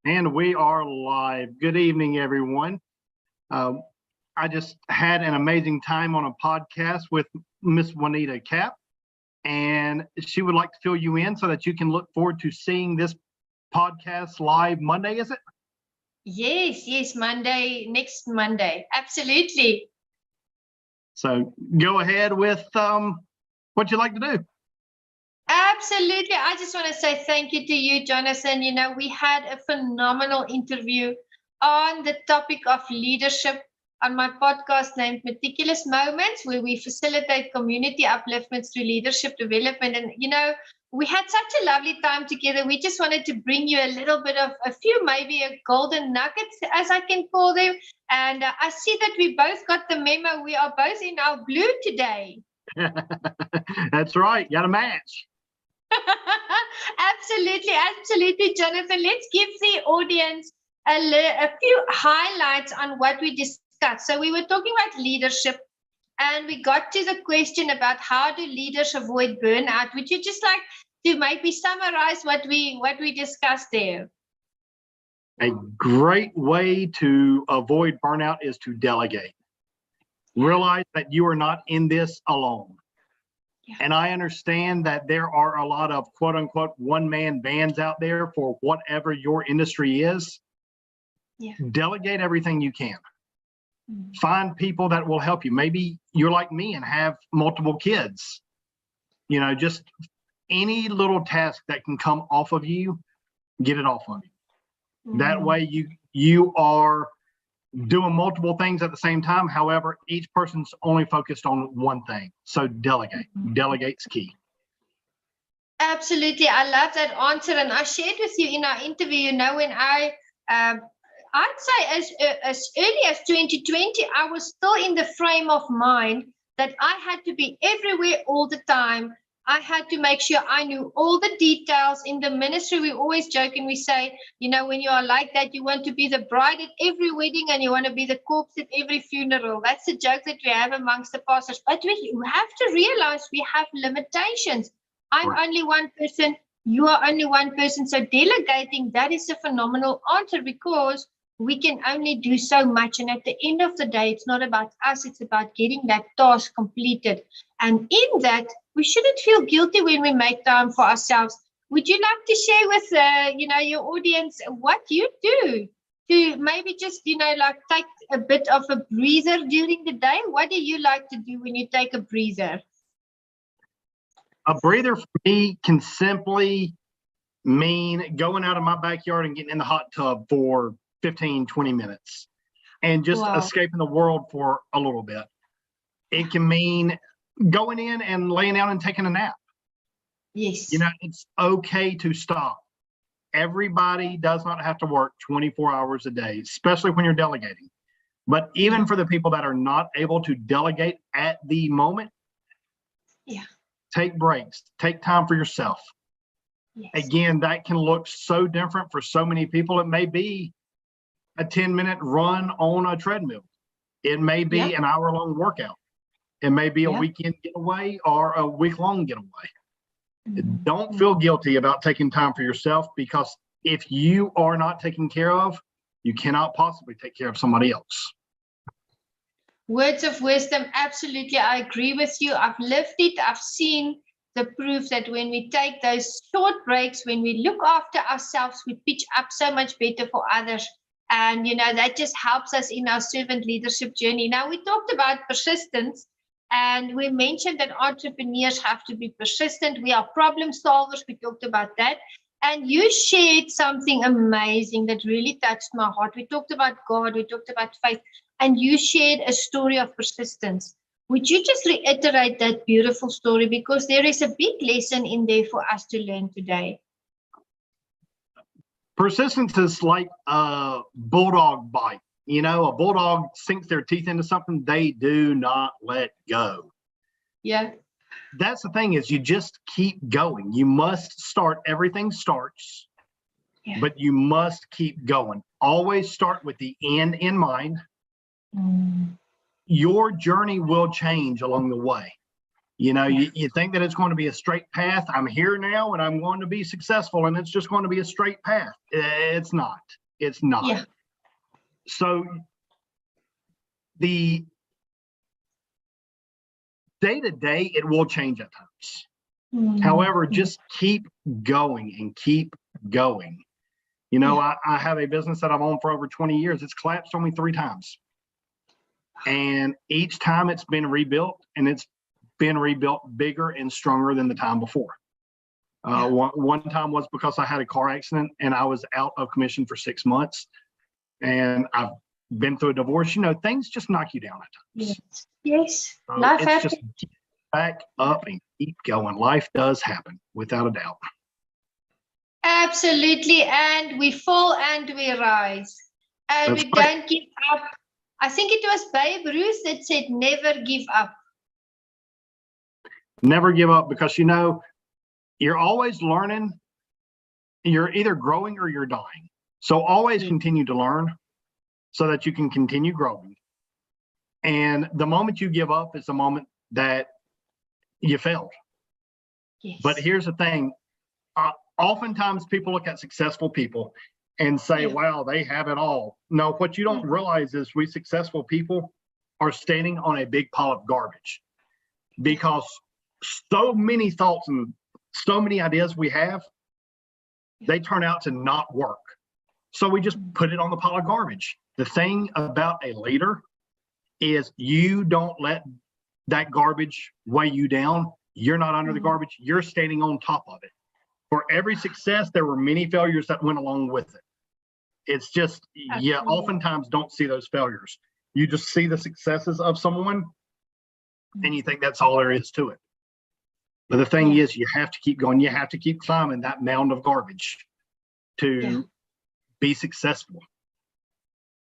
And we are live. Good evening, everyone. I just had an amazing time on a podcast with Miss Juanita Kapp, and she would like to fill you in so that you can look forward to seeing this podcast live Monday, is it? Yes, Monday, next Monday. Absolutely. So go ahead with what you'd like to do. Absolutely. I just want to say thank you to you, Jonathan. You know, we had a phenomenal interview on the topic of leadership on my podcast named Meticulous Moments, where we facilitate community upliftments through leadership development. And, you know, we had such a lovely time together. We just wanted to bring you a little bit of maybe a golden nuggets, as I can call them. And I see that we both got the memo. We are both in our blue today. That's right. Got a match. Absolutely, Jonathan. Let's give the audience a few highlights on what we discussed. So we were talking about leadership, and we got to the question about how do leaders avoid burnout. Would you just like to maybe summarize what we discussed there? A great way to avoid burnout is to delegate. Realize that you are not in this alone. Yeah. And I understand that there are a lot of quote unquote one-man bands out there for whatever your industry is. Yeah. Delegate everything you can. Mm-hmm. Find people that will help you. Maybe you're like me and have multiple kids. You know, just any little task that can come off of you, get it off of you. Mm-hmm. That way you are doing multiple things at the same time. However, each person's only focused on one thing. So delegate. Mm-hmm. Delegate's key. Absolutely. I love that answer. And I shared with you in our interview, you know, when I'd say as early as 2020, I was still in the frame of mind that I had to be everywhere all the time. I had to make sure I knew all the details. In the ministry, we always joke and we say, you know, when you are like that, you want to be the bride at every wedding and you want to be the corpse at every funeral. That's a joke that we have amongst the pastors. But we have to realize we have limitations. I'm only one person. You are only one person. So delegating, that is a phenomenal answer, because we can only do so much. And at the end of the day, it's not about us. It's about getting that task completed. And in that, we shouldn't feel guilty when we make time for ourselves. Would you like to share with, your audience what you do to maybe just, like take a bit of a breather during the day? What do you like to do when you take a breather? A breather for me can simply mean going out of my backyard and getting in the hot tub for 15, 20 minutes and just escaping the world for a little bit. It can mean going in and laying down and taking a nap. Yes. You know, it's okay to stop. Everybody does not have to work 24 hours a day, especially when you're delegating. But even for the people that are not able to delegate at the moment, take breaks, take time for yourself. Yes. Again, that can look so different for so many people. It may be a 10-minute run on a treadmill. It may be an hour-long workout. It may be a weekend getaway or a week-long getaway. Mm-hmm. Don't feel guilty about taking time for yourself, because if you are not taken care of, you cannot possibly take care of somebody else. Words of wisdom. Absolutely. I agree with you. I've lived it. I've seen the proof that when we take those short breaks, when we look after ourselves, we pitch up so much better for others. And, that just helps us in our servant leadership journey. Now, we talked about persistence, and we mentioned that entrepreneurs have to be persistent. We are problem solvers. We talked about that. And you shared something amazing that really touched my heart. We talked about God. We talked about faith. And you shared a story of persistence. Would you just reiterate that beautiful story? Because there is a big lesson in there for us to learn today. Persistence is like a bulldog bite. You know, a bulldog sinks their teeth into something, they do not let go. Yeah. That's the thing, is you just keep going. You must start. Everything starts, but you must keep going. Always start with the end in mind. Your journey will change along the way. You think that it's going to be a straight path. I'm here now and I'm going to be successful and it's just going to be a straight path. It's not. It's not. Yeah. So the day to day, it will change at times. However, just keep going and keep going. I have a business that I'm on for over 20 years. It's collapsed on me 3 times. And each time it's been rebuilt, and it's been rebuilt bigger and stronger than the time before. One time was because I had a car accident and I was out of commission for 6 months. And I've been through a divorce. Things just knock you down at times. Yes. So it's just get back up and keep going. Life does happen, without a doubt. Absolutely. And we fall and we rise. And That's we right. don't give up. I think it was Babe Ruth that said, never give up. Never give up, because you're always learning. You're either growing or you're dying. So always continue to learn so that you can continue growing. And the moment you give up is the moment that you failed. Yes. But here's the thing. Oftentimes people look at successful people and say, wow, they have it all. No, what you don't realize is we successful people are standing on a big pile of garbage, because so many thoughts and so many ideas we have, they turn out to not work. So we just put it on the pile of garbage. The thing about a leader is you don't let that garbage weigh you down. You're not under the garbage. You're standing on top of it. For every success, there were many failures that went along with it. It's just, oftentimes don't see those failures. You just see the successes of someone and you think that's all there is to it. But the thing is, you have to keep going. You have to keep climbing that mound of garbage to be successful.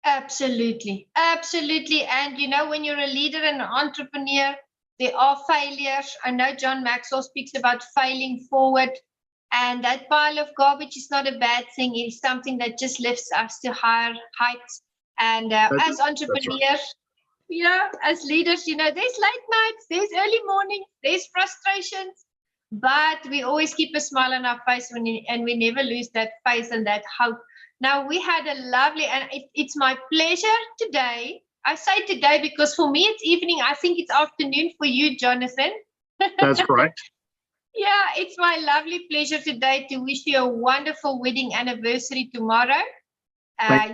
Absolutely. Absolutely. And when you're a leader and an entrepreneur, there are failures. I know John Maxwell speaks about failing forward. And that pile of garbage is not a bad thing. It's something that just lifts us to higher heights. And as entrepreneurs, as leaders, there's late nights, there's early mornings, there's frustrations, but we always keep a smile on our face and we never lose that faith and that hope. Now, we had a lovely, and it's my pleasure today. I say today because for me it's evening. I think it's afternoon for you, Jonathan. That's correct. Yeah, it's my lovely pleasure today to wish you a wonderful wedding anniversary tomorrow.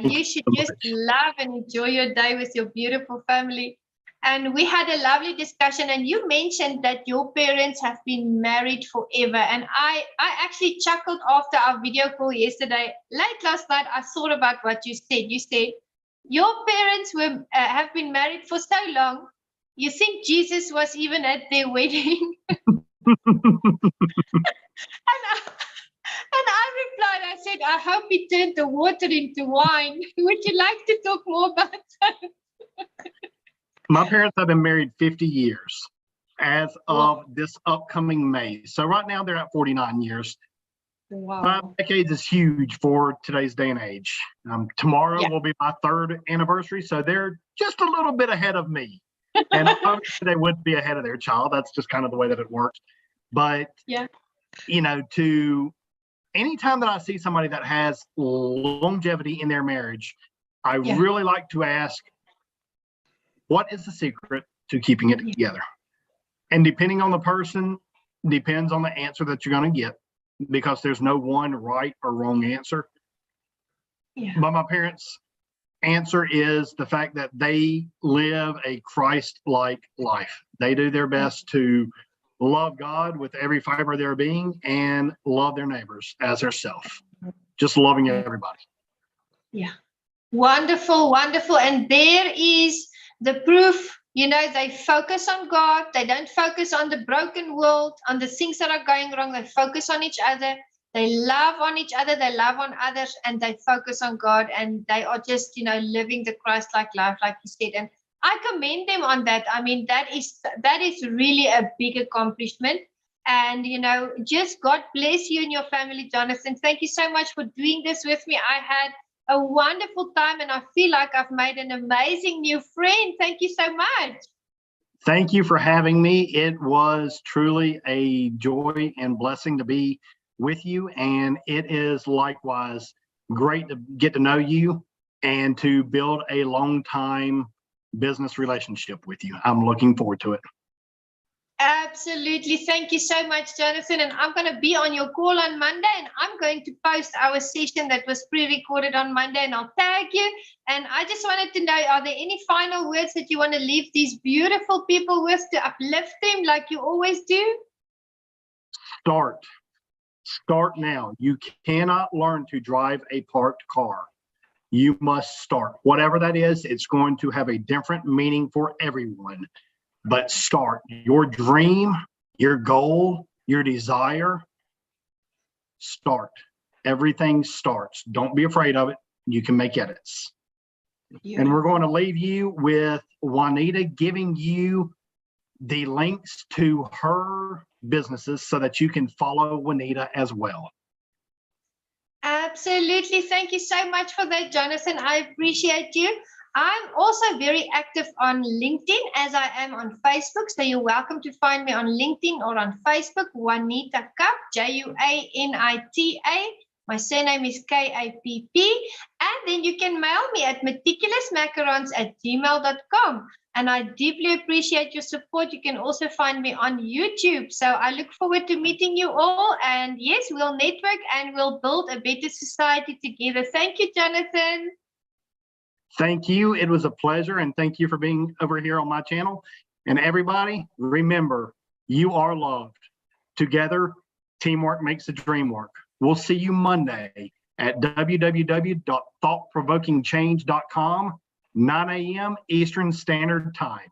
You should just love and enjoy your day with your beautiful family. And we had a lovely discussion, and you mentioned that your parents have been married forever. And I actually chuckled after our video call yesterday. Late last night, I thought about what you said. You said, your parents have been married for so long. You think Jesus was even at their wedding? And I replied, I said, I hope he turned the water into wine. Would you like to talk more about that? My parents have been married 50 years as of this upcoming May. So right now they're at 49 years. Wow. 5 decades is huge for today's day and age. Tomorrow will be my 3rd anniversary. So they're just a little bit ahead of me. And obviously they would be ahead of their child. That's just kind of the way that it works. But, to anytime that I see somebody that has longevity in their marriage, I really like to ask, what is the secret to keeping it together? And depending on the person, depends on the answer that you're going to get, because there's no one right or wrong answer. But my parents' answer is the fact that they live a Christ-like life. They do their best to love God with every fiber of their being and love their neighbors as herself. Just loving everybody. Yeah. Wonderful, wonderful. And there is the proof, they focus on God. They don't focus on the broken world, on the things that are going wrong. They focus on each other. They love on each other. They love on others, and they focus on God. And they are just, living the Christ-like life, like you said. And I commend them on that. I mean, that is really a big accomplishment. And, just God bless you and your family, Jonathan. Thank you so much for doing this with me. I had a wonderful time, and I feel like I've made an amazing new friend. Thank you so much. Thank you for having me. It was truly a joy and blessing to be with you. And it is likewise great to get to know you and to build a long time business relationship with you. I'm looking forward to it. Absolutely. Thank you so much, Jonathan. And I'm going to be on your call on Monday, and I'm going to post our session that was pre-recorded on Monday, and I'll tag you. And I just wanted to know, are there any final words that you want to leave these beautiful people with to uplift them like you always do? Start now. You cannot learn to drive a parked car. You must start. Whatever that is, it's going to have a different meaning for everyone. But start. Your dream, your goal, your desire, start. Everything starts. Don't be afraid of it. You can make edits. And we're going to leave you with Juanita giving you the links to her businesses so that you can follow Juanita as well. Absolutely. Thank you so much for that, Jonathan. I appreciate you. I'm also very active on LinkedIn as I am on Facebook. So you're welcome to find me on LinkedIn or on Facebook, Juanita Kapp, Juanita. My surname is Kapp. And then you can mail me at meticulousmacarons@gmail.com. And I deeply appreciate your support. You can also find me on YouTube. So I look forward to meeting you all. And yes, we'll network and we'll build a better society together. Thank you, Jonathan. Thank you. It was a pleasure. And thank you for being over here on my channel. And everybody, remember, you are loved. Together, teamwork makes the dream work. We'll see you Monday at www.thoughtprovokingchange.com, 9 a.m. Eastern Standard Time.